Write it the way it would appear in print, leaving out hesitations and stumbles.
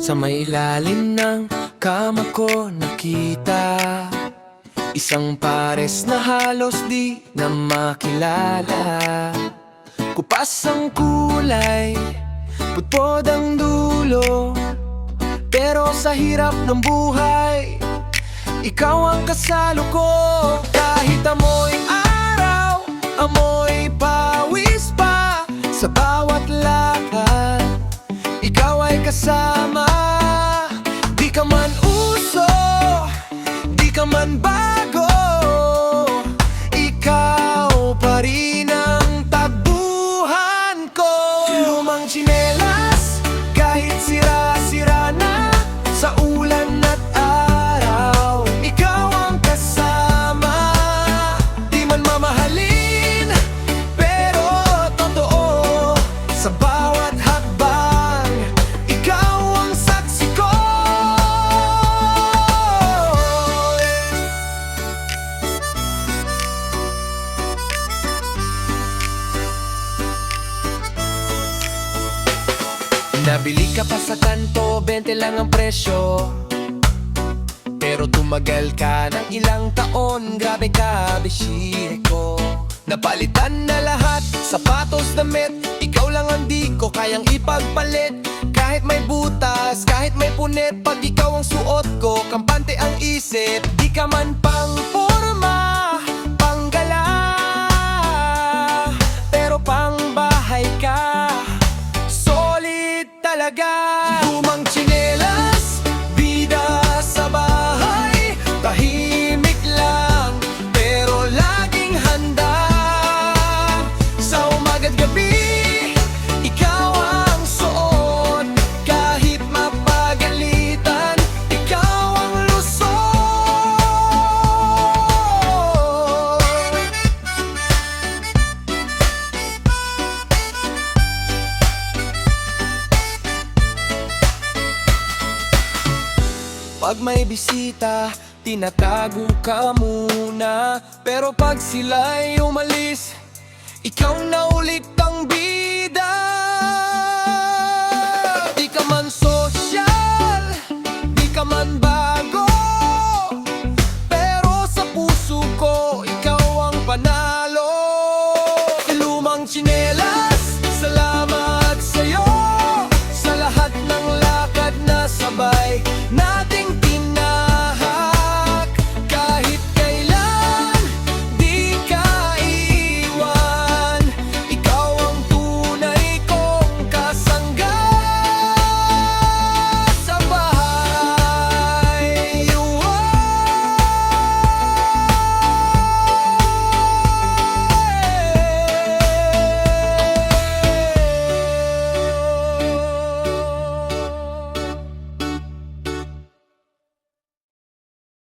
Sa may ilalim ng kama ko nakita isang pares na halos di na makilala. Kupas ang kulay, putpod ang dulo, pero sa hirap ng buhay, ikaw ang kasalo ko. Kahit amoy araw, amoy pawis pa, sa bawat lakad, ikaw ay kasama. Di ka man uso, di ka man bago, ikaw pa rin ang tabuhan ko. Lumang tsinelas, kahit sira-sira na, sa ulan at araw, ikaw ang kasama. Di man mamahalin, pero totoo, sa bawat hakbang, ikaw ang saksi ko. Nabili ka pa sa kanto, 20 lang ang presyo, pero tumagal ka ng ilang taon. Grabe ka, beshi ko. Napalitan na lahat, sapatos, damit, ikaw lang ang di ko kayang ipagpalit. Kahit may butas, kahit may punit, pag ikaw ang suot ko, kampante ang isip. Di ka man pang forma, pang gala, pero pang bahay ka, solid talaga. Lumang tsinelas, bida sa bahay, tahimik lang, pero laging handa. Sa umaga't gabi, ikaw ang suot, kahit mapagalitan, ikaw ang lusot. Pag may bisita, tinatago ka muna, pero pag sila'y umalis, ikaw na ulit ang bida. Di ka man sosyal, di ka man bago, pero sa puso ko, ikaw ang panalo.